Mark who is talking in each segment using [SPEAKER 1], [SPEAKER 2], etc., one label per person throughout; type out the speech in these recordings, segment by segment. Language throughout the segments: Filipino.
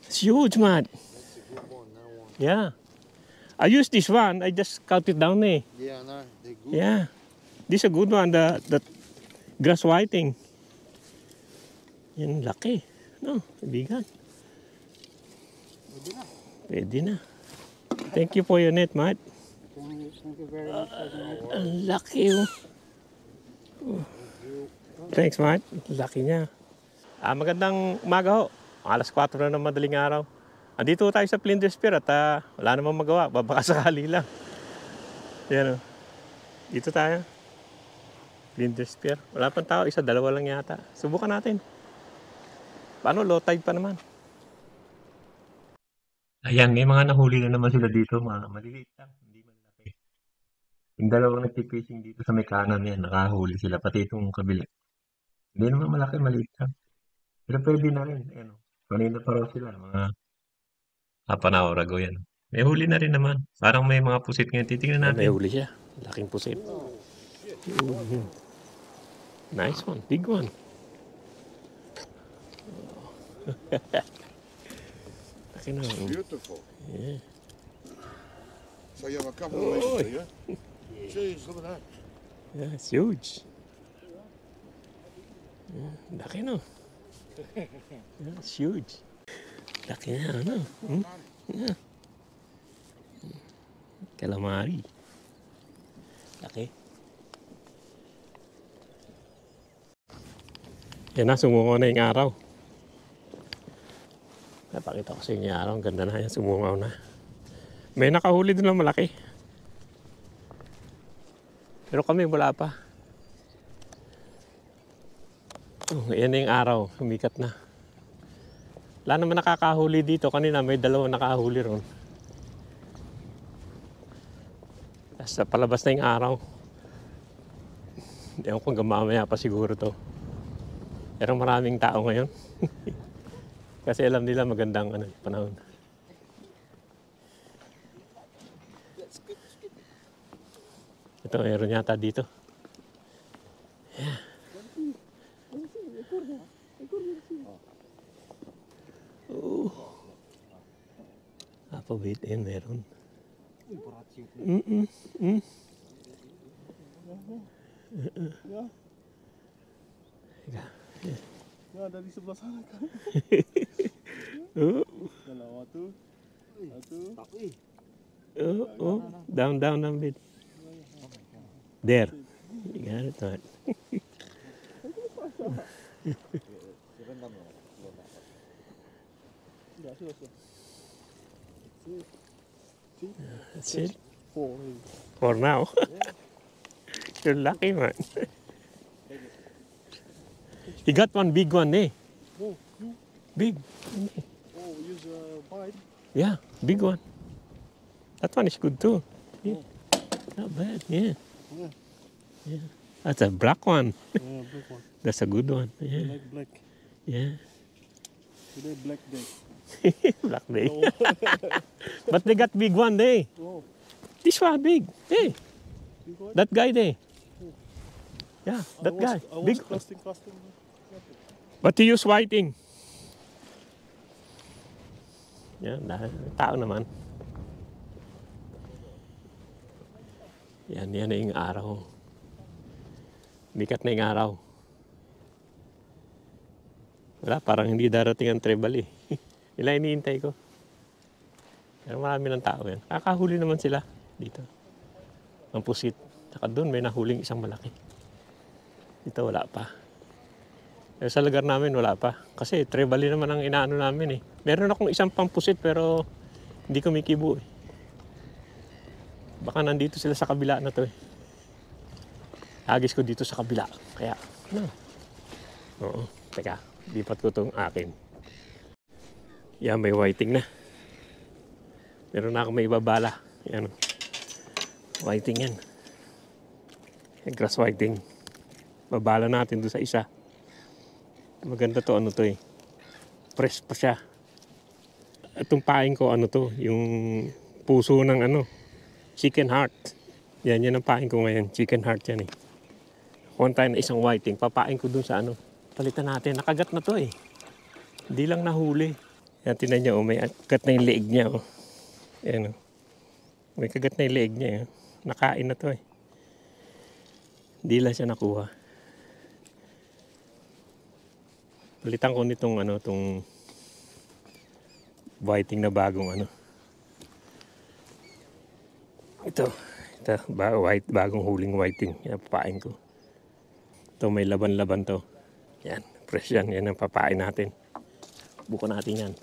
[SPEAKER 1] It's huge, man.
[SPEAKER 2] That's a good one, that one.
[SPEAKER 1] Yeah. I use this one. I just cut it down eh.
[SPEAKER 2] Yeah, no, they're good.
[SPEAKER 1] Yeah. This is a good one. The grass whiting. Yan, laki. No, bigan.
[SPEAKER 2] Maybe not.
[SPEAKER 1] Pwede na. Thank you for your net, Matt.
[SPEAKER 2] Thank you very much.
[SPEAKER 1] Ang laki oh. Thanks, Matt. Laki niya. Magandang umaga ho. Alas 4 na ng madaling araw. Andito tayo sa Flinders Pier at wala namang magawa. Baka sakali lang. Yan o. Dito tayo. Flinders Pier. Wala pang tao. Isa, dalawa lang yata. Subukan natin. Paano? Low tide pa naman. Ayan, may mga nahuli na naman sila dito. Mga maliliit lang. Hindi malaki. Yung dalawang nagtipishing dito sa may kanan yan. Nakahuli sila. Pati itong kabila. Hindi naman malaki. Maliit lang. Pero pwede na rin. Ayan, kanina pa raw sila. Mga half an hour ago yan. May huli na rin naman. Parang may mga pusit ngayon. Titingnan natin. May huli siya. Laking pusit. Nice one. Big one. Laki na.
[SPEAKER 2] Beautiful.
[SPEAKER 1] Yeah.
[SPEAKER 2] So you have a couple of legs there, yeah? Jeez, look at that.
[SPEAKER 1] Yeah, it's huge. Yeah, laki no. Yeah, it's huge. Laki na, ano? Yeah. Calamari. Laki. Yan na, sumungaw na yung araw. Napakita ko sa inyo yung araw. Ang ganda na yan, sumungaw na. May nakahuli doon ng malaki. Pero kami wala pa. Yan na yung araw. Humikat na. Wala naman nakakahuli dito. Kanina may dalawang nakahuli ron. Tapos palabas na yung araw. Ewan ko hanggang mamaya pa siguro to. Pero maraming tao ngayon. Kasi alam nila magandang panahon. Ito, meron yata dito. Yeah. Oh. Apabit yan, meron.
[SPEAKER 3] Ya, dari sebelah sana kan.
[SPEAKER 1] Oh.
[SPEAKER 3] Dalawa tuh. Satu.
[SPEAKER 1] Oh. Down a bit. There. You got it, Todd. That's it. For now. You're lucky, man. You got one big one, eh?
[SPEAKER 3] Oh, you.
[SPEAKER 1] Big.
[SPEAKER 3] Oh, use a bite.
[SPEAKER 1] Yeah, big one. That one is good too. Yeah. Not bad, yeah. Yeah. That's a black one.
[SPEAKER 3] Yeah, black one.
[SPEAKER 1] That's a good one.
[SPEAKER 3] I
[SPEAKER 1] Yeah.
[SPEAKER 3] like black.
[SPEAKER 1] Yeah.
[SPEAKER 3] Today black day.
[SPEAKER 1] Black day.
[SPEAKER 3] Oh.
[SPEAKER 1] But they got big one there.
[SPEAKER 3] Oh,
[SPEAKER 1] This one big. Hey,
[SPEAKER 3] you got?
[SPEAKER 1] that guy there. Yeah, that guy.
[SPEAKER 3] I was
[SPEAKER 1] Big.
[SPEAKER 3] casting.
[SPEAKER 1] But he use whiting. Yan, dahil tao naman. Yan na yung araw. Bikat na yung araw. Wala, parang hindi darating ang treble eh. Ilan iniintay ko. Pero marami ng tao yan. Kakahuli naman sila dito. Ang pusit. Saka doon may nahuling isang malaki. Dito wala pa. Pero sa lugar namin wala pa. Kasi treble naman ang inaano namin eh. Meron akong isang pampusit pero hindi kumikibo eh. Baka nandito sila sa kabila na to eh. Agis ko dito sa kabila. Kaya, no. Oo. Teka, lipat ko itong akin. Yan, may whiting na. Meron na akong may ibabala. Yan. Whiting yan. Grass whiting. Babala natin doon sa isa. Maganda to, ano to eh. Fresh pa siya. Itong paing ko, ano to, yung puso ng chicken heart. Yan ang paing ko ngayon. Chicken heart yan eh. One time na isang whiting, papaing ko dun sa palitan natin. Nakagat na to eh. Hindi lang nahuli. Yan, tinan niyo, may kagat na yung leeg niya. Oh. Ayan, oh. May kagat na yung leeg niya. Oh. Nakain na to eh. Hindi lang siya nakuha. Palitan ko nitong ano, tong whiting na bagong ano. Ito bagong huling whiting. Yan, papain ko. Ito may laban-laban to. Yan, fresh yan. Yan ang papain natin. Bukan natin yan.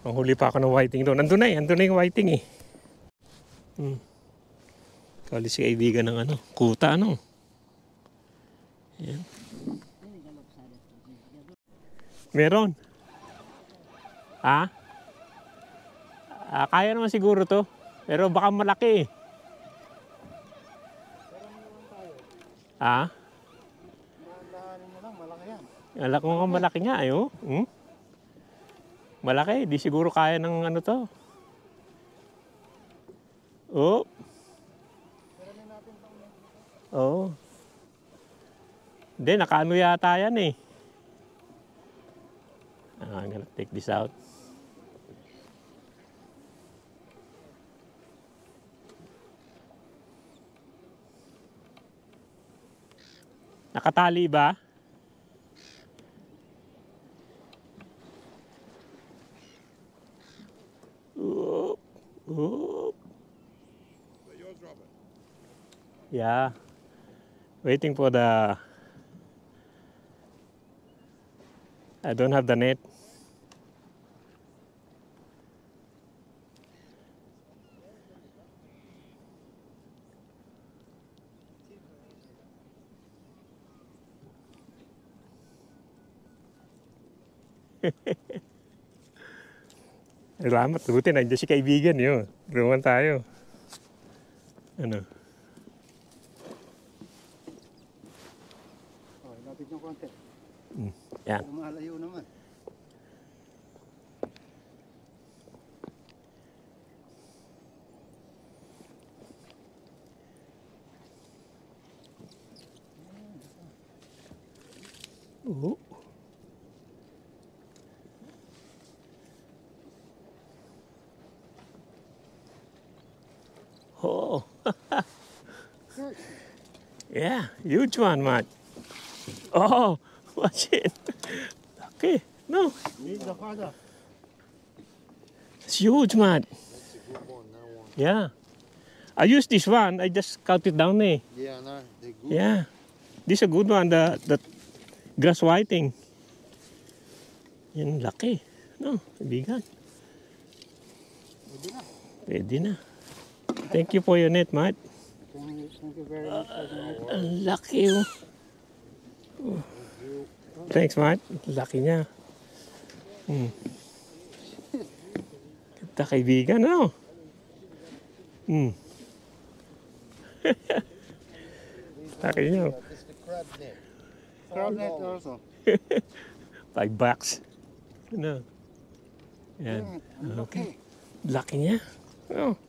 [SPEAKER 1] Manghuli pa ako ng whiting doon. Andun na yung whiting eh. Kali si kaibigan ng ano, kuta ano. Yan. Meron. Kaya naman siguro to. Pero baka malaki eh.
[SPEAKER 2] Dahan-dahanin mo lang, malaki yan.
[SPEAKER 1] Alak mo malaki nga eh. Oh. Malaki. Di siguro kaya ng ano to. Oh. Oh. Hindi, nakaano yata yan eh. I'm gonna take this out. Nakatali ba? Oop. Oop.
[SPEAKER 2] Yours, Robert.
[SPEAKER 1] Yeah. Waiting for the... I don't have the net. Salamat, buti nandiyan si kaibigan yun. Ruman tayo. Ano?
[SPEAKER 3] Oh, lapit ng konti.
[SPEAKER 1] Yan.
[SPEAKER 3] Lumalayo naman.
[SPEAKER 1] Oo. Oh. Yeah, huge one, Matt. Oh, watch it. Okay, no,
[SPEAKER 3] Need the father.
[SPEAKER 1] it's huge, Matt.
[SPEAKER 2] That's a good one, that one.
[SPEAKER 1] Yeah. I use this one. I just cut it down there.
[SPEAKER 2] Yeah, no, they're good.
[SPEAKER 1] Yeah. This is a good one, the grass whiting. Yan, laki. No, bigan.
[SPEAKER 3] Pwede na.
[SPEAKER 1] Pwede na. Thank you for your net, Matt.
[SPEAKER 3] Thank you very much for the night.
[SPEAKER 1] Ang laki, oh. Thanks, Matt. Laki niya. Kita kaibigan, ano? Laki niya.
[SPEAKER 2] It's the crab net.
[SPEAKER 3] Crab net also.
[SPEAKER 1] $5. Ano? Yan. Okay. Laki niya. Oh.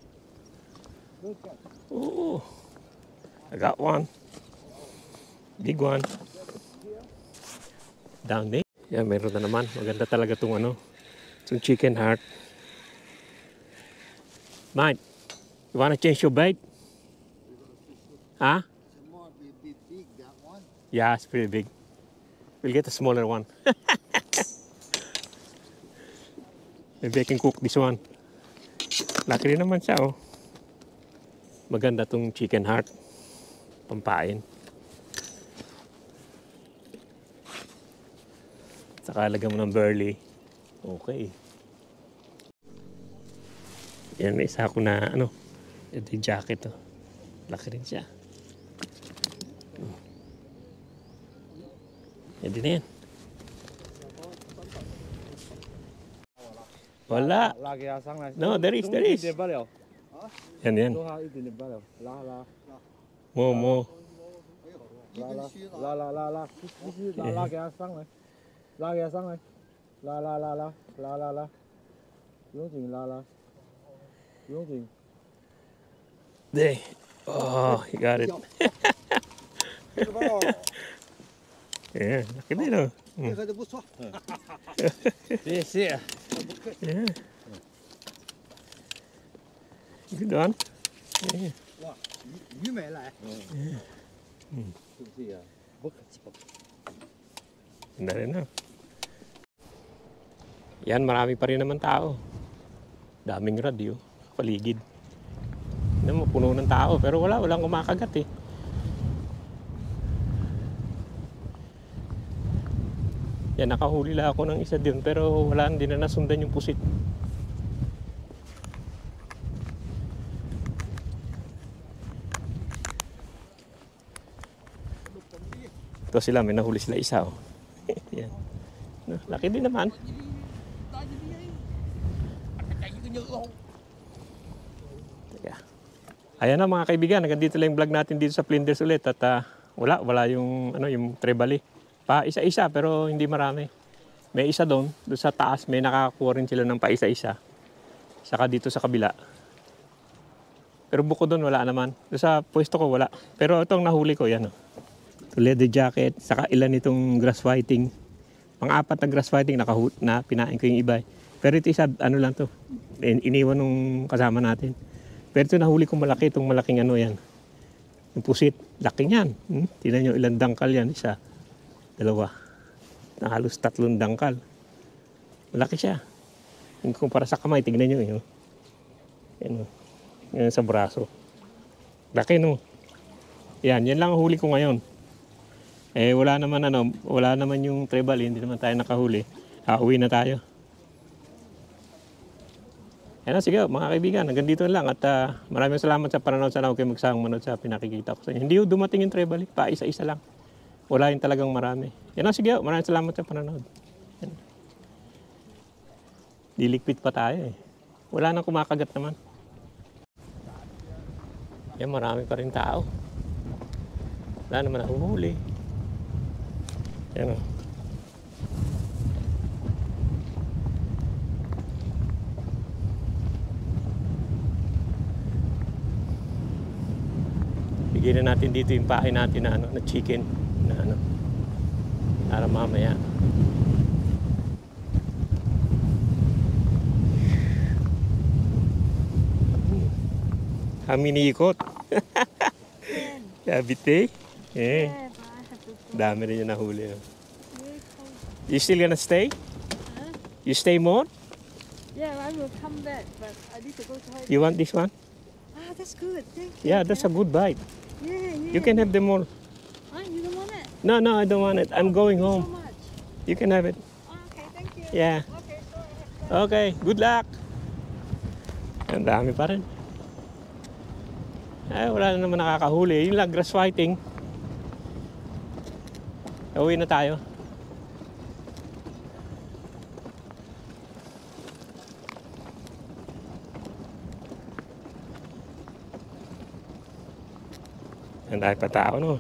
[SPEAKER 3] Good cat.
[SPEAKER 1] Oh. I got one. Big one. Down there. Yeah, meron na naman. Maganda talaga itong ano. Itong chicken heart. Mate, you wanna change your bait? Huh?
[SPEAKER 2] It might be a bit big, that one.
[SPEAKER 1] Yeah, it's pretty big. We'll get a smaller one. Maybe I can cook this one. Laki rin naman siya, oh. Maganda tong chicken heart. Pampain. Saka lagyan mo ng burley. Okay. Yan, may isa ako na, ano, ito yung jacket, oh. Laki rin siya. Pwede na yan. Wala.
[SPEAKER 3] Lagi asang na.
[SPEAKER 1] No, there is. Yan, yan. Mo.
[SPEAKER 2] You can see it.
[SPEAKER 3] Lagi asang na. Lagi asang na. La. Yung ting.
[SPEAKER 1] There. Oh, you got it. Yeah, laki din, oh.
[SPEAKER 3] 这个就不错。
[SPEAKER 1] 谢谢。Yeah. Good one. Yeah.
[SPEAKER 3] 哇，鱼没来。是不是呀？不客气。
[SPEAKER 1] Ganda rin na. Yan, marami pa rin naman tao. Daming radio, paligid. Ano mo, puno ng tao, pero walang kumakagat eh. Yan, nakahuli lang ako ng isa din, pero wala, hindi na nasundan yung pusit. Ito sila, may nahuli sila isa oh. Yan. No, laki din naman. Teka. Ayan na mga kaibigan, hanggang dito lang yung vlog natin dito sa Flinders ulit at wala yung yung trebali. Pa isa-isa pero hindi marami. May isa doon sa taas may nakakuha rin sila ng pa isa-isa. Saka dito sa kabila. Pero bukod doon wala naman. Doon sa pwesto ko wala. Pero itong nahuli ko yan oh. Leather jacket, saka ilan itong grass whiting. Pang-apat na grass whiting na pinain ko yung iba. Pero ito isa, ano lang to. Iniwan nung kasama natin. Pero ito nahuli ko malaki, itong malaking ano yan. Yung pusit, laki yan. Tingnan nyo ilang dangkal yan. Isa, dalawa. Na halos 3 dangkal. Malaki siya. Yung kumpara sa kamay, tingnan nyo yun. Yan, yan sa braso. Laki no. Yan lang ang huli ko ngayon. Eh wala naman yung trebal, hindi naman tayo nakahuli. Uwi na tayo. Yan na, sige mga kaibigan, hanggang dito lang at maraming salamat sa panonood. Sana kayo magsahang manood sa pinakikita ko sa inyo. Hindi yung dumating yung trebal, pa isa-isa lang. Wala yung talagang marami. Yan na, sige maraming salamat sa panonood. Yan. Dilikpit pa tayo eh. Wala nang kumakagat naman. Yan, marami pa rin tao. Wala naman nahuhuli. Yan o. Bigyan na natin dito yung pain natin na, na chicken na para mamaya. Kami niikot. Sabit eh. Eh. Dami rin yung nahuli. You still gonna stay?
[SPEAKER 4] Huh?
[SPEAKER 1] You stay more?
[SPEAKER 4] Yeah, I will come back, but I need to go to her.
[SPEAKER 1] You want this one?
[SPEAKER 4] Ah, that's good. Thank you.
[SPEAKER 1] Yeah, that's a good bite.
[SPEAKER 4] Yeah.
[SPEAKER 1] You can have them all.
[SPEAKER 4] Ah, you don't want it?
[SPEAKER 1] No, I don't want it. I'm going
[SPEAKER 4] So
[SPEAKER 1] home.
[SPEAKER 4] much.
[SPEAKER 1] You can have it.
[SPEAKER 4] Ah, okay, thank you.
[SPEAKER 1] Yeah.
[SPEAKER 4] Okay, so
[SPEAKER 1] Okay, good luck. Ang dami pa rin. Ay, wala na naman nakakahuli. Yung lang, grass whiting. Uwi na tayo. Ang dahil pa tao, no?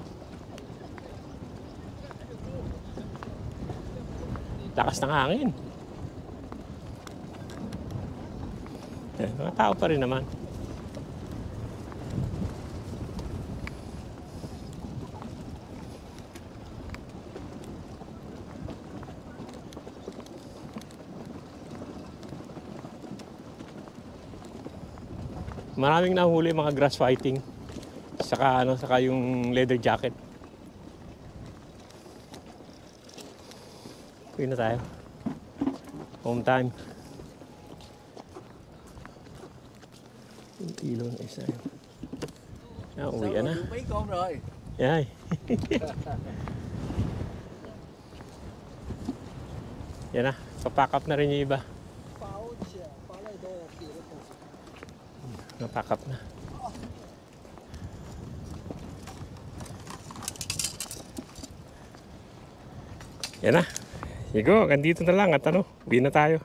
[SPEAKER 1] Lakas ng hangin. Mga tao pa rin naman. Maraming nahuli mga grass whiting. Saka yung leather jacket. Uwi na tayo. Home time. Yung ilaw na isa. Uwi na.
[SPEAKER 3] Mấy con rồi.
[SPEAKER 1] Yay. Yan na. Pa-pack up na rin yung iba. Na-pack up na. Yan na. Sige, ganito na lang at uwi na tayo.